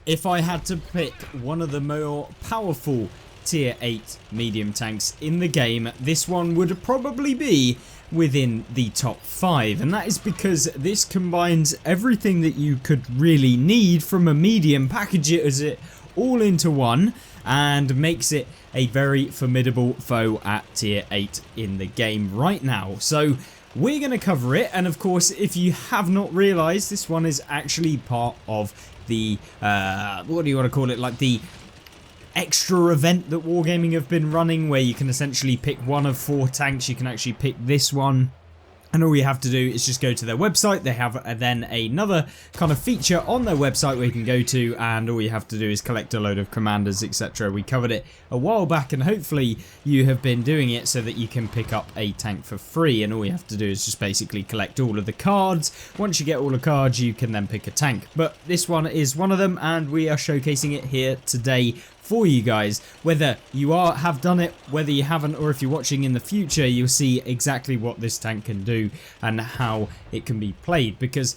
If I had to pick one of the more powerful tier 8 medium tanks in the game, this one would probably be within the top 5, and that is because this combines everything that you could really need from a medium, packages it all into one and makes it a very formidable foe at tier 8 in the game right now. So we're going to cover it, and of course, if you have not realized, this one is actually part of the what do you want to call it, like the extra event that Wargaming have been running, where you can essentially pick one of 4 tanks. You can actually pick this one, and all you have to do is just go to their website. They have then another kind of feature on their website where you can go to, and all you have to do is collect a load of commanders, etc. We covered it a while back, and hopefully you have been doing it so that you can pick up a tank for free, and all you have to do is just basically collect all of the cards. Once you get all the cards, you can then pick a tank, but this one is one of them, and we are showcasing it here today for you guys. Whether you have done it, whether you haven't, or if you're watching in the future, you'll see exactly what this tank can do and how it can be played, because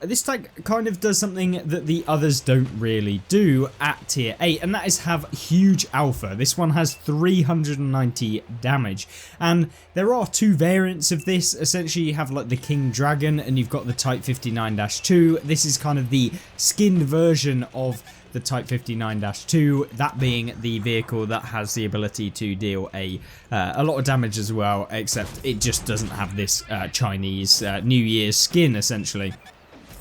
this tank kind of does something that the others don't really do at tier 8, and that is have huge alpha. This one has 390 damage, and there are 2 variants of this. Essentially, you have like the King Dragon, and you've got the Type 59-2. This is kind of the skinned version of the Type 59-2, that being the vehicle that has the ability to deal a lot of damage as well, except it just doesn't have this Chinese New Year's skin, essentially.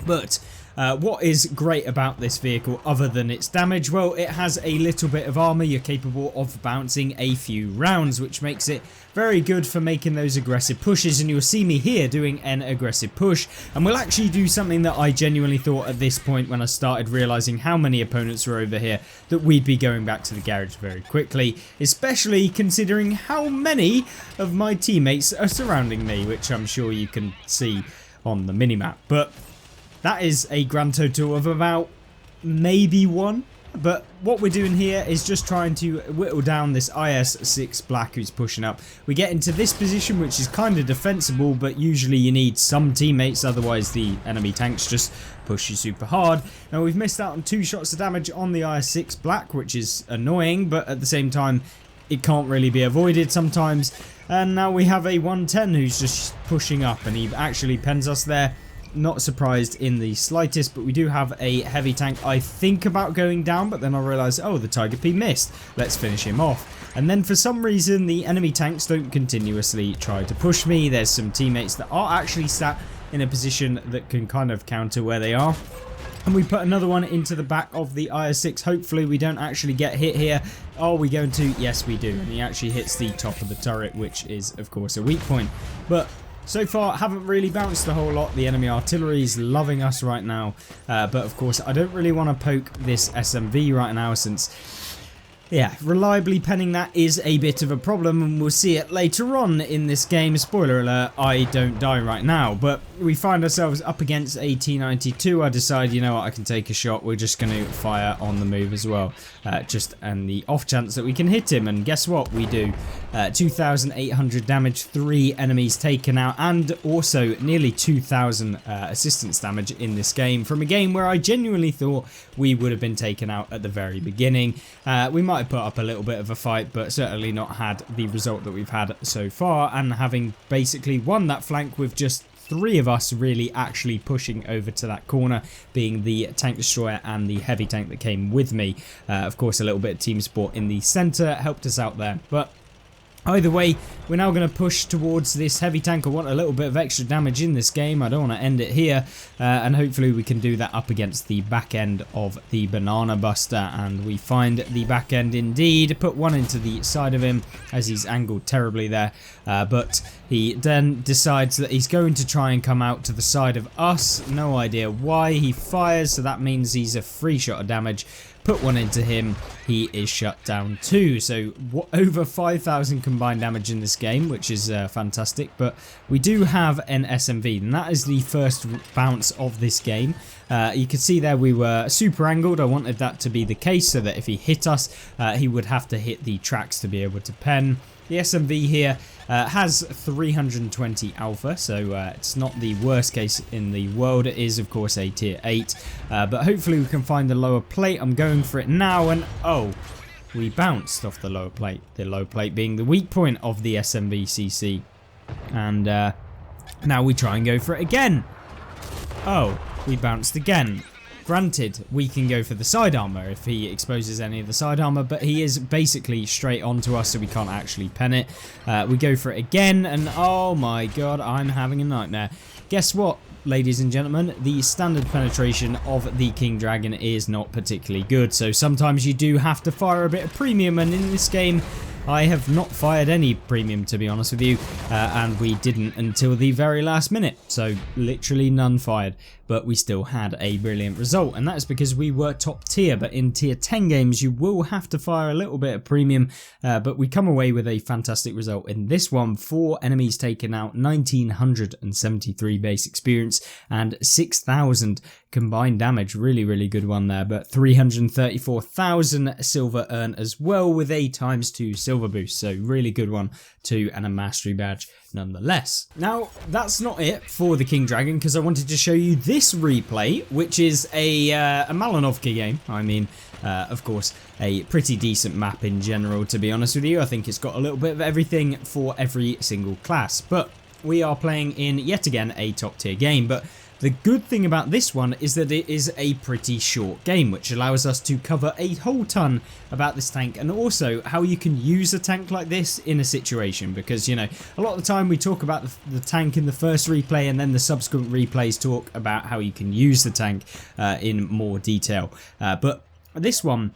But what is great about this vehicle other than its damage? Well, it has a little bit of armor. You're capable of bouncing a few rounds, which makes it very good for making those aggressive pushes, and you'll see me here doing an aggressive push, and we'll actually do something that I genuinely thought at this point, when I started realizing how many opponents were over here, that we'd be going back to the garage very quickly, especially considering how many of my teammates are surrounding me, which I'm sure you can see on the minimap. But that is a grand total of about maybe 1. But what we're doing here is just trying to whittle down this IS-6 black who's pushing up. We get into this position, which is kind of defensible, but usually you need some teammates, otherwise the enemy tanks just push you super hard. Now, we've missed out on 2 shots of damage on the IS-6 black, which is annoying, but at the same time it can't really be avoided sometimes. And now we have a 110 who's just pushing up, and he actually pens us there. Not surprised in the slightest, but we do have a heavy tank I think about going down, but then I realise, oh, the Tiger P missed. Let's finish him off. And then for some reason, the enemy tanks don't continuously try to push me. There's some teammates that are actually sat in a position that can kind of counter where they are. And we put another one into the back of the IS-6. Hopefully we don't actually get hit here. Are we going to? Yes, we do. And he actually hits the top of the turret, which is, of course, a weak point. But so far, haven't really bounced a whole lot. The enemy artillery is loving us right now. But of course, I don't really want to poke this SMV right now, since, yeah, reliably penning that is a bit of a problem, and we'll see it later on in this game. Spoiler alert, I don't die right now, but we find ourselves up against a T92. I decide, you know what, I can take a shot. We're just going to fire on the move as well, just and the off chance that we can hit him, and guess what, we do. 2,800 damage, 3 enemies taken out, and also nearly 2,000 assistance damage in this game, from a game where I genuinely thought we would have been taken out at the very beginning. We might have put up a little bit of a fight, but certainly not had the result that we've had so far, and having basically won that flank with just 3 of us really actually pushing over to that corner, being the tank destroyer and the heavy tank that came with me. Of course, a little bit of team support in the center helped us out there, but either way, we're now going to push towards this heavy tank. I want a little bit of extra damage in this game. I don't want to end it here. And hopefully we can do that up against the back end of the Banana Buster. And we find the back end indeed. Put one into the side of him as he's angled terribly there. But he then decides that he's going to try and come out to the side of us. No idea why. He fires, so that means he's a free shot of damage. Put one into him, he is shut down too. So over 5,000 combined damage in this game, which is fantastic. But we do have an SMV, and that is the first bounce of this game. You can see there we were super angled. I wanted that to be the case, so that if he hit us, he would have to hit the tracks to be able to pen. The SMV here Has 320 alpha, so it's not the worst case in the world. It is, of course, a tier 8, but hopefully we can find the lower plate. I'm going for it now, and oh, we bounced off the lower plate. The lower plate being the weak point of the SMBCC. And now we try and go for it again. Oh, we bounced again. Granted, we can go for the side armor if he exposes any of the side armor, but he is basically straight onto us, so we can't actually pen it. We go for it again, and oh my god, I'm having a nightmare. Guess what, ladies and gentlemen? The standard penetration of the King Dragon is not particularly good, so sometimes you do have to fire a bit of premium, and in this game, I have not fired any premium, to be honest with you, and we didn't until the very last minute, so literally none fired, but we still had a brilliant result, and that is because we were top tier. But in tier 10 games you will have to fire a little bit of premium, but we come away with a fantastic result in this one. 4 enemies taken out, 1973 base experience, and 6,000 combined damage. Really good one there, but 334,000 silver earned as well, with a ×2 silver boost, so really good one too, and a mastery badge nonetheless. Now that's not it for the King Dragon, because I wanted to show you this replay, which is a Malinovka game. I mean, of course, a pretty decent map in general, to be honest with you. I think it's got a little bit of everything for every single class, but we are playing in yet again a top tier game. But the good thing about this one is that it is a pretty short game, which allows us to cover a whole ton about this tank, and also how you can use a tank like this in a situation, because, you know, a lot of the time we talk about the tank in the first replay, and then the subsequent replays talk about how you can use the tank in more detail. But this one,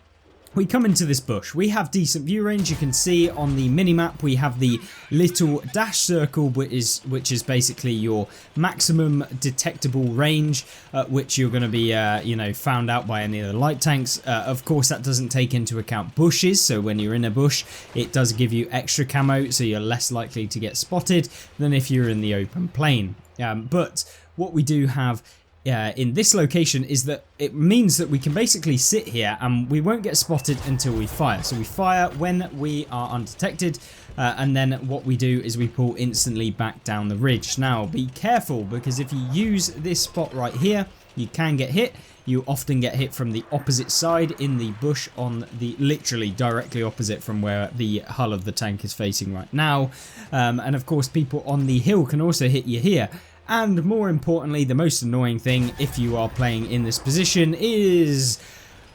we come into this bush, we have decent view range. You can see on the minimap we have the little dash circle, which is basically your maximum detectable range, which you're going to be you know, found out by any of the light tanks. Of course that doesn't take into account bushes, so when you're in a bush it does give you extra camo, so you're less likely to get spotted than if you're in the open plain. But what we do have in this location is that it means that we can basically sit here and we won't get spotted until we fire. So we fire when we are undetected, and then what we do is we pull instantly back down the ridge. Now be careful, because if you use this spot right here, you can get hit. You often get hit from the opposite side in the bush, on the literally directly opposite from where the hull of the tank is facing right now. And of course people on the hill can also hit you here. And more importantly, the most annoying thing if you are playing in this position is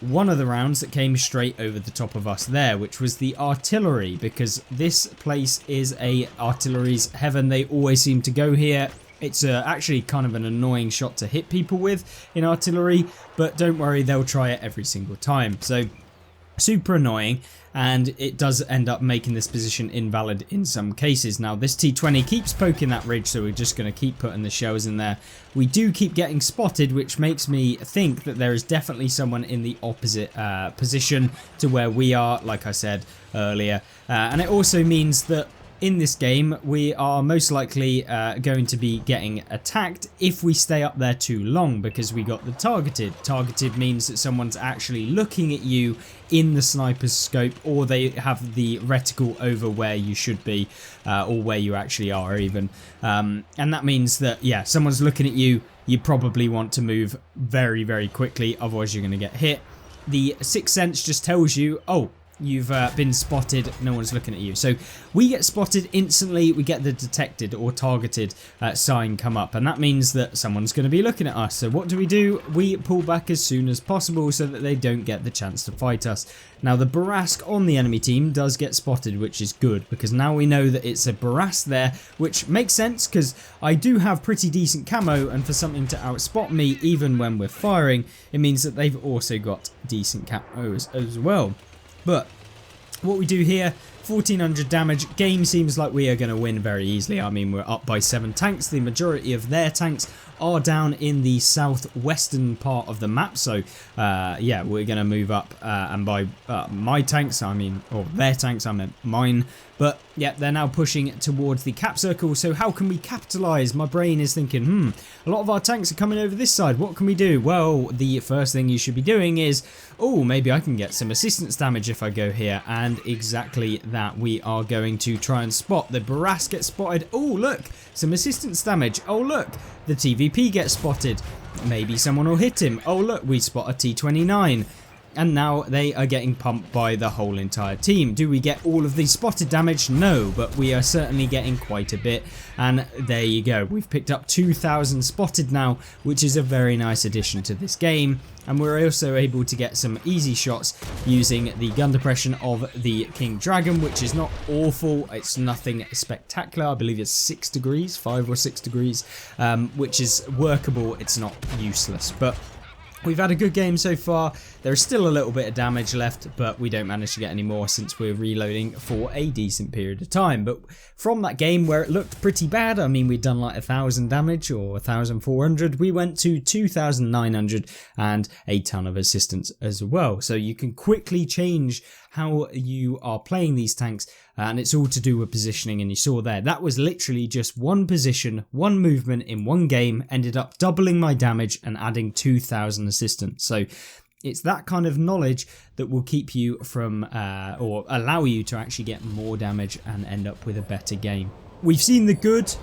one of the rounds that came straight over the top of us there, which was the artillery, because this place is a artillery's heaven. They always seem to go here. It's actually kind of an annoying shot to hit people with in artillery, but don't worry, they'll try it every single time. So super annoying, and it does end up making this position invalid in some cases. Now this T20 keeps poking that ridge, so we're just going to keep putting the shells in there. We do keep getting spotted, which makes me think that there is definitely someone in the opposite position to where we are, like I said earlier, and it also means that in this game we are most likely going to be getting attacked if we stay up there too long, because we got the targeted. Targeted means that someone's actually looking at you in the sniper's scope, or they have the reticle over where you should be, or where you actually are even, and that means that, yeah, someone's looking at you. You probably want to move very quickly, otherwise you're going to get hit. The Sixth Sense just tells you, oh, you've been spotted, no one's looking at you. So we get spotted instantly, we get the detected or targeted sign come up, and that means that someone's going to be looking at us. So what do? We pull back as soon as possible so that they don't get the chance to fight us. Now the Barask on the enemy team does get spotted, which is good, because now we know that it's a Barask there, which makes sense because I do have pretty decent camo, and for something to outspot me even when we're firing, it means that they've also got decent camos as well. But what we do here, 1400 damage, game seems like we are going to win very easily. I mean, we're up by 7 tanks. The majority of their tanks are down in the southwestern part of the map, so yeah, we're going to move up, and by my tanks I mean, or their tanks I meant mine, But yeah, they're now pushing towards the cap circle. So how can we capitalize? My brain is thinking, a lot of our tanks are coming over this side. What can we do? Well, the first thing you should be doing is, oh, maybe I can get some assistance damage if I go here. And exactly that, we are going to try and spot. The Barras gets spotted. Oh, look, some assistance damage. Oh, look, the TVP gets spotted. Maybe someone will hit him. Oh, look, we spot a T29. And now they are getting pumped by the whole entire team. Do we get all of the spotted damage? No, but we are certainly getting quite a bit. And there you go. We've picked up 2,000 spotted now, which is a very nice addition to this game. And we're also able to get some easy shots using the gun depression of the King Dragon, which is not awful. It's nothing spectacular. I believe it's 6 degrees, 5 or 6 degrees, which is workable. It's not useless. But we've had a good game so far. There's still a little bit of damage left, but we don't manage to get any more since we're reloading for a decent period of time. But from that game where it looked pretty bad, I mean, we'd done like 1,000 damage or 1,400, we went to 2,900 and a ton of assistance as well. So you can quickly change how you are playing these tanks, and it's all to do with positioning. And you saw there, that was literally just one position, one movement in one game, ended up doubling my damage and adding 2,000 assistance. So it's that kind of knowledge that will keep you from or allow you to actually get more damage and end up with a better game. We've seen the good,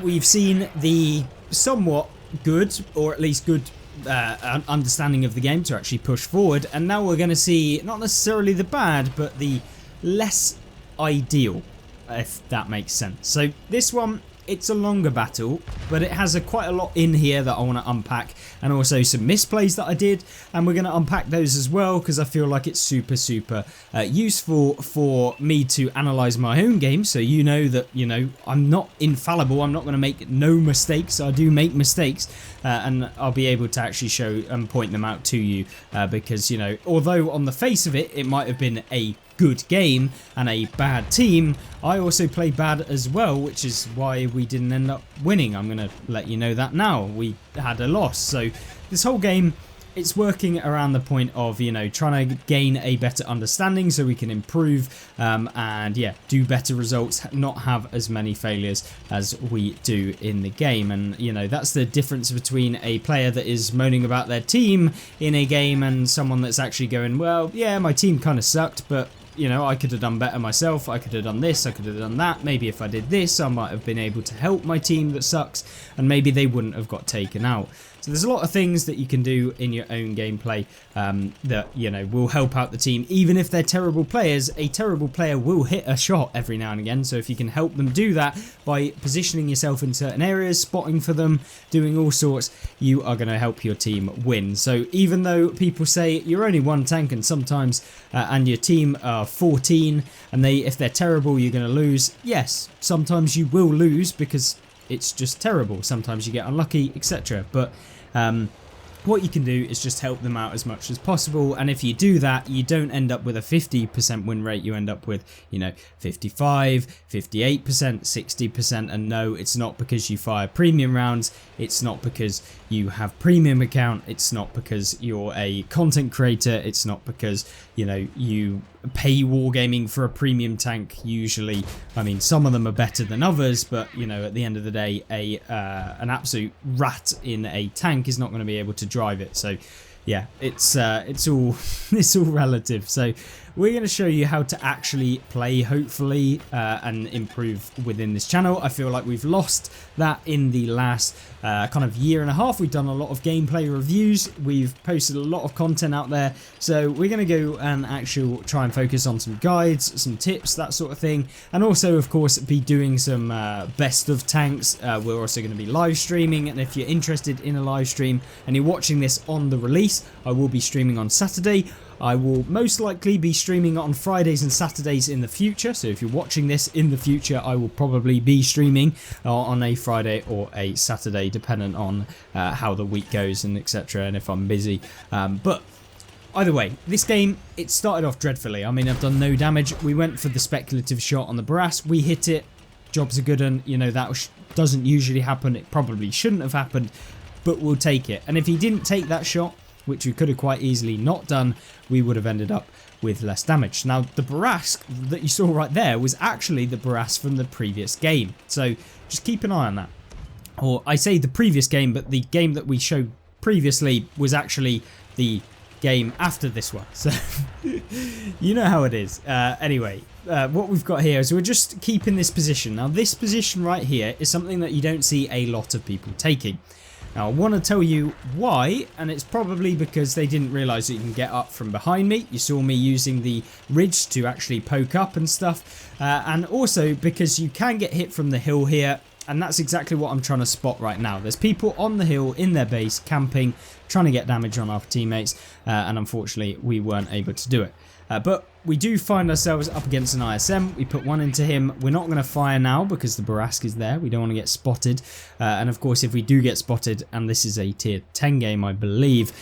we've seen the somewhat good, or at least good understanding of the game to actually push forward, and now we're going to see not necessarily the bad, but the less ideal, if that makes sense. So this one, it's a longer battle, but it has quite a lot in here that I want to unpack, and also some misplays that I did, and we're going to unpack those as well because I feel like it's super useful for me to analyze my own game. So you know that, you know, I'm not infallible. I'm not going to make no mistakes. I do make mistakes, and I'll be able to actually show and point them out to you because, you know, although on the face of it, it might have been a good game and a bad team, I also played bad as well, which is why we didn't end up winning. I'm going to let you know that now. We had a loss. So this whole game, it's working around the point of, you know, trying to gain a better understanding so we can improve and yeah, do better results, not have as many failures as we do in the game. And, you know, that's the difference between a player that is moaning about their team in a game and someone that's actually going, well, yeah, my team kind of sucked, but you know, I could have done better myself. I could have done this. I could have done that. Maybe if I did this, I might have been able to help my team that sucks, and maybe they wouldn't have got taken out. So there's a lot of things that you can do in your own gameplay that, you know, will help out the team. Even if they're terrible players, a terrible player will hit a shot every now and again. So if you can help them do that by positioning yourself in certain areas, spotting for them, doing all sorts, you are going to help your team win. So even though people say you're only one tank and sometimes and your team are 14 and if they're terrible, you're going to lose. Yes, sometimes you will lose because it's just terrible. Sometimes you get unlucky, etc. But what you can do is just help them out as much as possible, and if you do that, you don't end up with a 50% win rate. You end up with, you know, 55, 58%, 60%, and no, it's not because you fire premium rounds, it's not because you have premium account, it's not because you're a content creator, it's not because, you know, you pay wargaming for a premium tank. Usually, I mean, some of them are better than others, but you know, at the end of the day, an absolute rat in a tank is not going to be able to drive it. So yeah, it's all it's all relative. So we're going to show you how to actually play, hopefully, and improve within this channel. I feel like we've lost that in the last kind of year and a half. We've done a lot of gameplay reviews. We've posted a lot of content out there. So we're going to go and actually try and focus on some guides, some tips, that sort of thing. And also, of course, be doing some best of tanks. We're also going to be live streaming. And if you're interested in a live stream and you're watching this on the release, I will be streaming on Saturday. I will most likely be streaming on Fridays and Saturdays in the future. So if you're watching this in the future, I will probably be streaming on a Friday or a Saturday, depending on how the week goes and etc. and if I'm busy. But either way, this game, it started off dreadfully. I mean, I've done no damage. We went for the speculative shot on the Barras. We hit it. Job's a good one. You know, that doesn't usually happen. It probably shouldn't have happened, but we'll take it. And if he didn't take that shot, which we could have quite easily not done, we would have ended up with less damage. Now, the Barask that you saw right there was actually the Barask from the previous game, so just keep an eye on that. Or I say the previous game, but the game that we showed previously was actually the game after this one, so you know how it is. Anyway, what we've got here is we're just keeping this position. Now, this position right here is something that you don't see a lot of people taking. Now, I want to tell you why, and it's probably because they didn't realise that you can get up from behind me. You saw me using the ridge to actually poke up and stuff, and also because you can get hit from the hill here, and that's exactly what I'm trying to spot right now. There's people on the hill in their base camping, trying to get damage on our teammates, and unfortunately we weren't able to do it. But we do find ourselves up against an ISM. We put one into him. We're not going to fire now because the Barask is there. We don't want to get spotted. And of course, if we do get spotted, and this is a tier 10 game, I believe,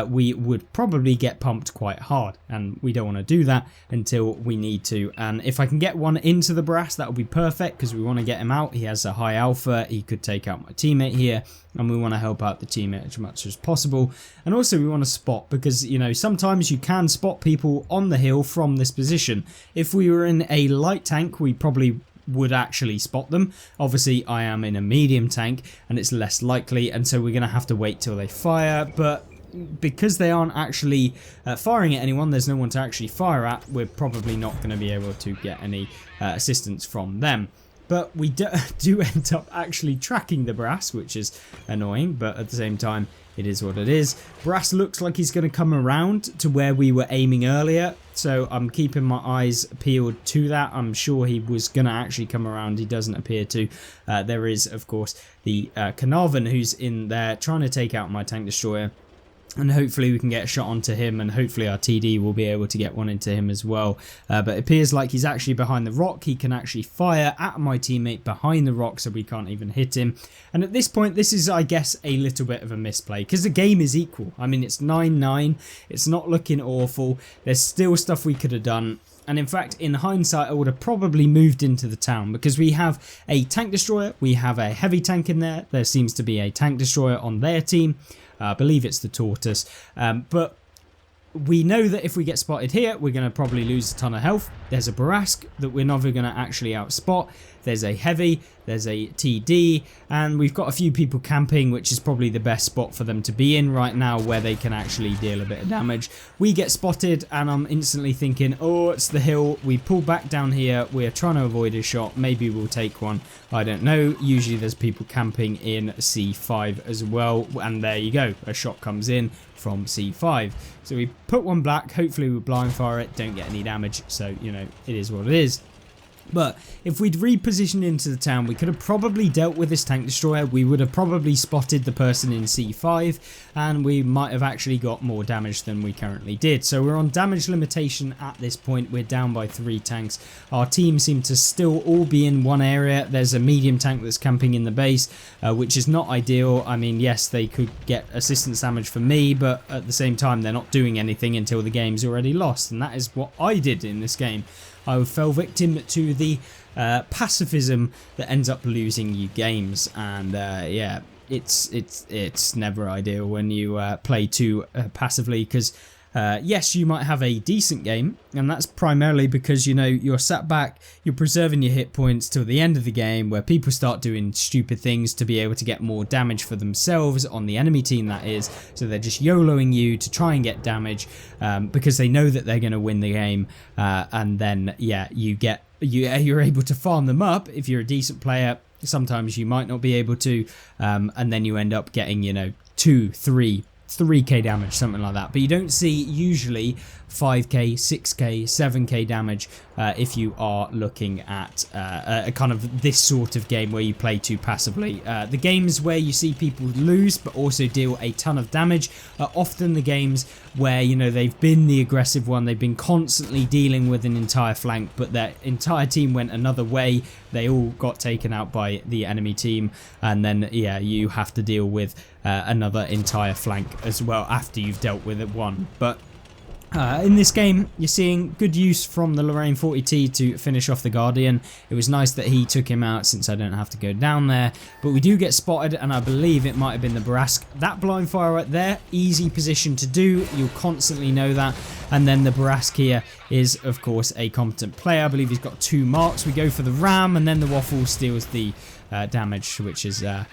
we would probably get pumped quite hard, and we don't want to do that until we need to. And if I can get one into the Brass, that would be perfect, because we want to get him out. He has a high alpha, he could take out my teammate here, and we want to help out the teammate as much as possible. And also we want to spot, because you know, sometimes you can spot people on the hill from this position. If we were in a light tank, we probably would actually spot them. Obviously I am in a medium tank and it's less likely, and so we're going to have to wait till they fire. But because they aren't actually firing at anyone, there's no one to actually fire at, we're probably not going to be able to get any assistance from them. But we do end up actually tracking the Brass, which is annoying, but at the same time, it is what it is. Brass looks like he's going to come around to where we were aiming earlier, so I'm keeping my eyes peeled to that. I'm sure he was going to actually come around. He doesn't appear to. There is, of course, the Carnarvon who's in there trying to take out my tank destroyer. And hopefully we can get a shot onto him, and hopefully our TD will be able to get one into him as well. But it appears like he's actually behind the rock. He can actually fire at my teammate behind the rock, so we can't even hit him. And at this point, this is, I guess, a little bit of a misplay, because the game is equal. I mean, it's 9-9. It's not looking awful. There's still stuff we could have done. And in fact, in hindsight, I would have probably moved into the town, because we have a tank destroyer, we have a heavy tank in there. There seems to be a tank destroyer on their team. I believe it's the Tortoise, but we know that if we get spotted here, we're going to probably lose a ton of health. There's a Barask that we're never going to actually outspot. There's a heavy, there's a TD, and we've got a few people camping, which is probably the best spot for them to be in right now, where they can actually deal a bit of damage. We get spotted, and I'm instantly thinking, oh, it's the hill. We pull back down here. We're trying to avoid a shot. Maybe we'll take one. I don't know. Usually there's people camping in C5 as well, and there you go. A shot comes in from C5. So we put one black. Hopefully we blind fire it. Don't get any damage. So, you know, it is what it is. But if we'd repositioned into the town, we could have probably dealt with this tank destroyer. We would have probably spotted the person in C5, and we might have actually got more damage than we currently did. So we're on damage limitation at this point. We're down by 3 tanks. Our team seem to still all be in one area. There's a medium tank that's camping in the base, which is not ideal. I mean, yes, they could get assistance damage from me, but at the same time, they're not doing anything until the game's already lost. And that is what I did in this game. I fell victim to the pacifism that ends up losing you games, and yeah, it's never ideal when you play too passively, because yes, you might have a decent game, and that's primarily because, you know, you're sat back, you're preserving your hit points till the end of the game, where people start doing stupid things to be able to get more damage for themselves on the enemy team, that is. So they're just YOLOing you to try and get damage, because they know that they're going to win the game, and then yeah, you're able to farm them up if you're a decent player. Sometimes you might not be able to, and then you end up getting, you know, 3k damage, something like that. But you don't see usually 5k, 6k, 7k damage if you are looking at a kind of this sort of game where you play too passively. The games where you see people lose but also deal a ton of damage are often the games where, you know, they've been the aggressive one, they've been constantly dealing with an entire flank, but their entire team went another way, they all got taken out by the enemy team, and then yeah, you have to deal with another entire flank as well after you've dealt with it one. But In this game, you're seeing good use from the Lorraine 40T to finish off the Guardian. It was nice that he took him out since I don't have to go down there. But we do get spotted, and I believe it might have been the Barask. That blind fire right there, easy position to do. You'll constantly know that. And then the Barask here is, of course, a competent player. I believe he's got 2 marks. We go for the ram, and then the waffle steals the damage, which is, I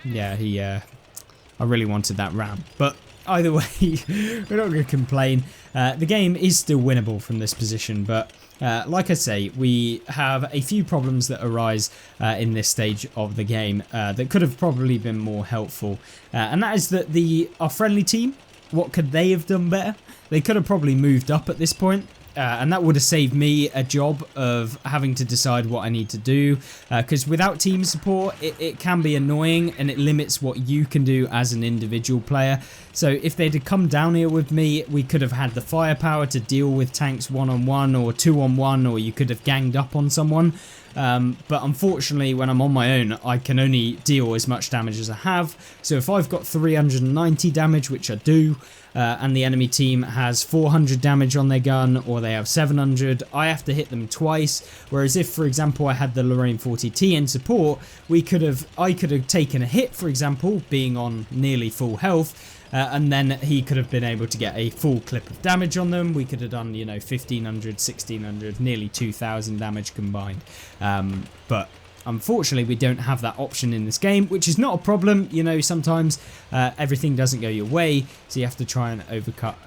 really wanted that ram. But either way, we're not going to complain. The game is still winnable from this position, but like I say, we have a few problems that arise in this stage of the game that could have probably been more helpful. And that is that our friendly team, what could they have done better? They could have probably moved up at this point. And that would have saved me a job of having to decide what I need to do, because without team support it can be annoying and it limits what you can do as an individual player. So if they'd have come down here with me, we could have had the firepower to deal with tanks 1-on-1 or 2-on-1, or you could have ganged up on someone. But unfortunately, when I'm on my own, I can only deal as much damage as I have. So if I've got 390 damage, which I do, and the enemy team has 400 damage on their gun, or they have 700, I have to hit them twice. Whereas if, for example, I had the Lorraine 40T in support, I could have taken a hit, for example, being on nearly full health. And then he could have been able to get a full clip of damage on them. We could have done, 1500, 1600, nearly 2000 damage combined. But unfortunately, we don't have that option in this game, which is not a problem. Sometimes everything doesn't go your way, so you have to try and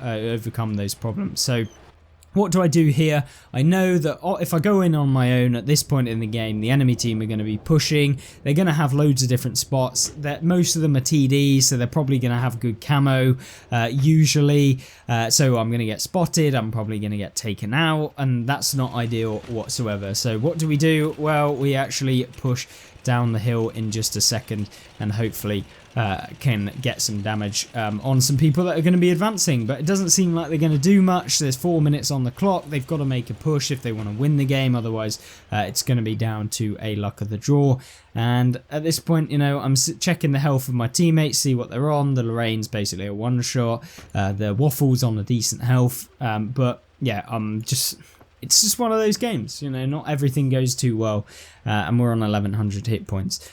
overcome those problems. So what do I do here? I know that if I go in on my own at this point in the game, the enemy team are going to be pushing. They're going to have loads of different spots. Most of them are TD, so they're probably going to have good camo, usually. So I'm going to get spotted. I'm probably going to get taken out, and that's not ideal whatsoever. So what do? Well, we actually push down the hill in just a second, and hopefully can get some damage on some people that are going to be advancing, but it doesn't seem like they're going to do much. There's 4 minutes on the clock. They've got to make a push if they want to win the game, otherwise it's going to be down to a luck of the draw. And at this point, I'm checking the health of my teammates, see what they're on. The Lorraine's basically a one-shot, the Waffle's on a decent health, but yeah, it's just one of those games, not everything goes too well, and we're on 1100 hit points.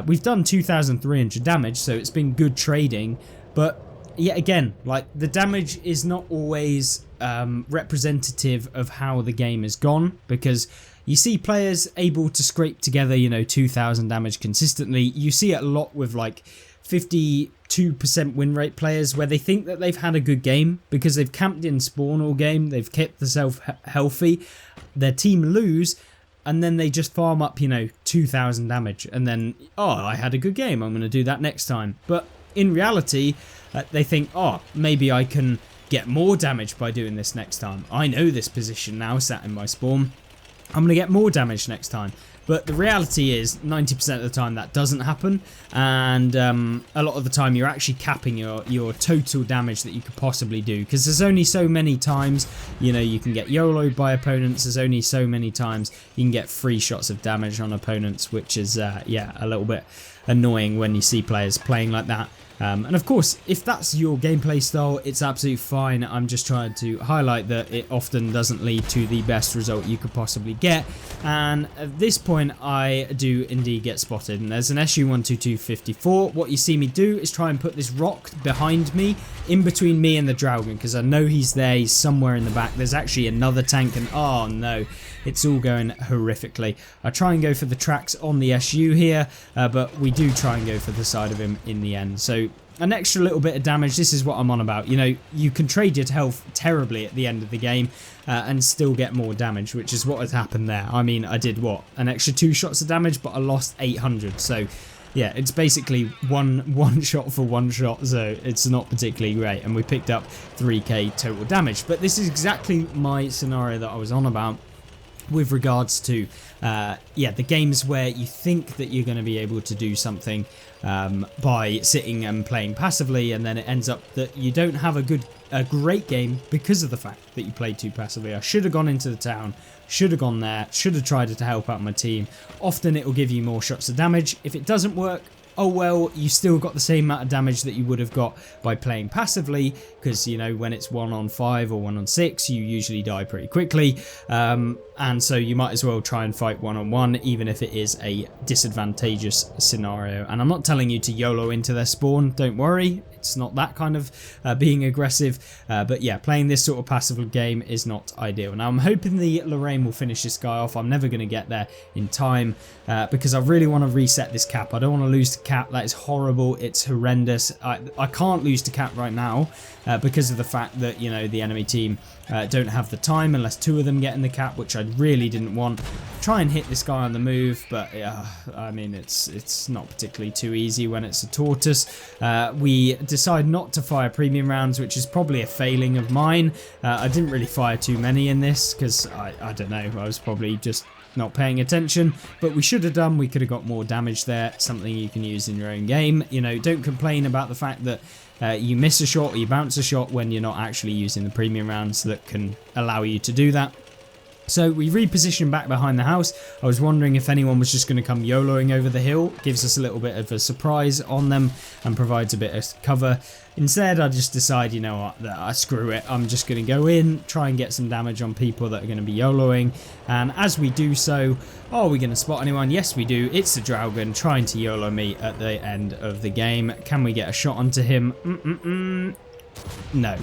We've done 2300 damage, so it's been good trading, but yet again, like, the damage is not always representative of how the game has gone, because you see players able to scrape together, 2000 damage consistently. You see it a lot with like 52% win rate players, where they think that they've had a good game because they've camped in spawn all game, they've kept themselves healthy, their team lose, and then they just farm up 2000 damage, and then, I had a good game, I'm going to do that next time. But in reality, they think, maybe I can get more damage by doing this next time. I know this position now, sat in my spawn, I'm going to get more damage next time. But the reality is 90% of the time that doesn't happen, and a lot of the time you're actually capping your total damage that you could possibly do, because there's only so many times you can get YOLO'd by opponents. There's only so many times you can get 3 shots of damage on opponents, which is a little bit annoying when you see players playing like that. And of course, if that's your gameplay style, it's absolutely fine. I'm just trying to highlight that it often doesn't lead to the best result you could possibly get. And at this point, I do indeed get spotted. And there's an SU-122-54. What you see me do is try and put this rock behind me, in between me and the Dragon, because I know he's there. He's somewhere in the back. There's actually another tank, and oh no, it's all going horrifically. I try and go for the tracks on the SU here, but we do try and go for the side of him in the end. So an extra little bit of damage, this is what I'm on about. You can trade your health terribly at the end of the game and still get more damage, which is what has happened there. I mean, I did an extra 2 shots of damage, but I lost 800. So yeah, it's basically one shot for 1 shot, so it's not particularly great. And we picked up 3k total damage. But this is exactly my scenario that I was on about with regards to the games where you think that you're going to be able to do something by sitting and playing passively, and then it ends up that you don't have a great game because of the fact that you played too passively. I should have gone into the town, should have gone there, should have tried to help out my team. Often it will give you more shots of damage. If it doesn't work, oh well, you still got the same amount of damage that you would have got by playing passively, because you know, when it's 1 on 5 or 1 on 6, you usually die pretty quickly, and so you might as well try and fight 1 on 1, even if it is a disadvantageous scenario. And I'm not telling you to YOLO into their spawn, don't worry, it's not that kind of being aggressive, but yeah, playing this sort of passive game is not ideal. Now I'm hoping the Lorraine will finish this guy off. I'm never going to get there in time, because I really want to reset this cap. I don't want to lose to cap. That is horrible, it's horrendous. I can't lose to cap right now, because of the fact that, you know, the enemy team don't have the time unless 2 of them get in the cap, which I really didn't want. Try and hit this guy on the move, but I mean, it's not particularly too easy when it's a tortoise. We decide not to fire premium rounds, which is probably a failing of mine. I didn't really fire too many in this because I don't know, I was probably just not paying attention, but we should have done. We could have got more damage there, something you can use in your own game. You know, don't complain about the fact that you miss a shot or you bounce a shot when you're not actually using the premium rounds that can allow you to do that. So we repositioned back behind the house. I was wondering if anyone was just going to come YOLOing over the hill. Gives us a little bit of a surprise on them and provides a bit of cover. Instead, I just decide, you know what, screw it. I'm just going to go in, try and get some damage on people that are going to be YOLOing. And as we do so, are we going to spot anyone? Yes, we do. It's the Dragon trying to YOLO me at the end of the game. Can we get a shot onto him? No.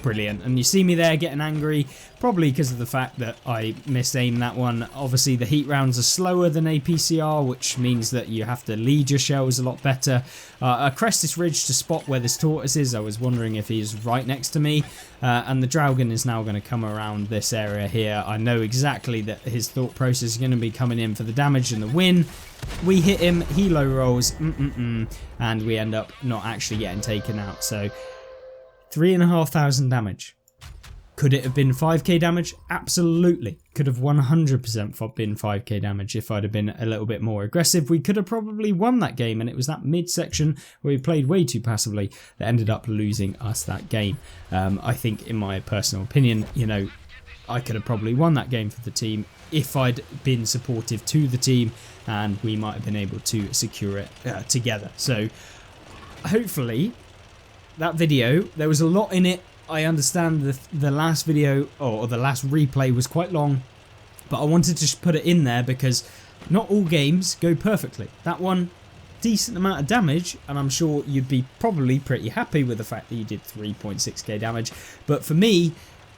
Brilliant. And you see me there getting angry, probably because of the fact that I misaimed that one. Obviously the heat rounds are slower than APCR, which means that you have to lead your shells a lot better. I crest this ridge to spot where this tortoise is. I was wondering if he's right next to me, and the Dragon is now going to come around this area here. I know exactly that his thought process is going to be coming in for the damage and the win. We hit him, he low rolls, and we end up not actually getting taken out. So 3,500 damage. Could it have been 5k damage? Absolutely. Could have 100% been 5k damage if I'd have been a little bit more aggressive. We could have probably won that game, and it was that mid-section where we played way too passively that ended up losing us that game. I think, in my personal opinion, you know, I could have probably won that game for the team if I'd been supportive to the team, and we might have been able to secure it together. So hopefully that video, there was a lot in it. I understand the last video or the last replay was quite long, but I wanted to just put it in there because not all games go perfectly. That one, decent amount of damage, and I'm sure you'd be probably pretty happy with the fact that you did 3.6k damage. But for me,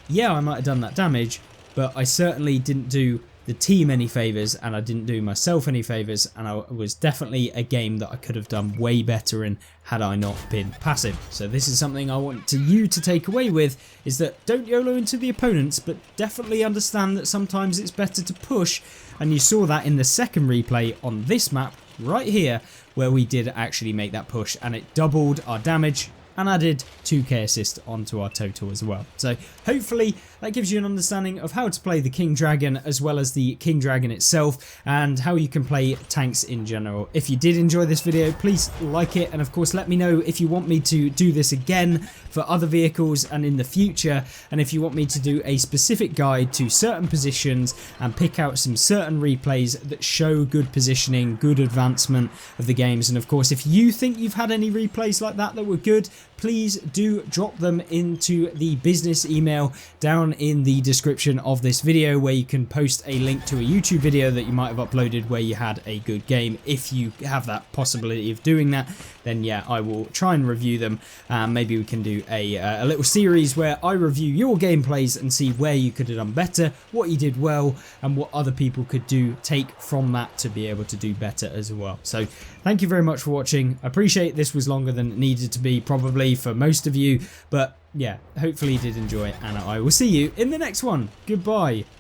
yeah, I might have done that damage, but I certainly didn't do the team any favours, and I didn't do myself any favours, and it was definitely a game that I could have done way better in had I not been passive. So this is something I want you to take away with, is that don't YOLO into the opponents, but definitely understand that sometimes it's better to push, and you saw that in the second replay on this map right here, where we did actually make that push, and it doubled our damage and added 2k assist onto our total as well. So hopefully that gives you an understanding of how to play the King Dragon, as well as the King Dragon itself, and how you can play tanks in general. If you did enjoy this video, please like it, and of course let me know if you want me to do this again for other vehicles and in the future, and if you want me to do a specific guide to certain positions and pick out some certain replays that show good positioning, good advancement of the games. And of course, if you think you've had any replays like that were good, please do drop them into the business email down in the description of this video, where you can post a link to a YouTube video that you might have uploaded where you had a good game. If you have that possibility of doing that, then yeah, I will try and review them. Maybe we can do a little series where I review your gameplays and see where you could have done better, what you did well, and what other people could take from that to be able to do better as well. So thank you very much for watching. I appreciate this was longer than it needed to be, probably for most of you, but yeah, hopefully you did enjoy, and I will see you in the next one. Goodbye.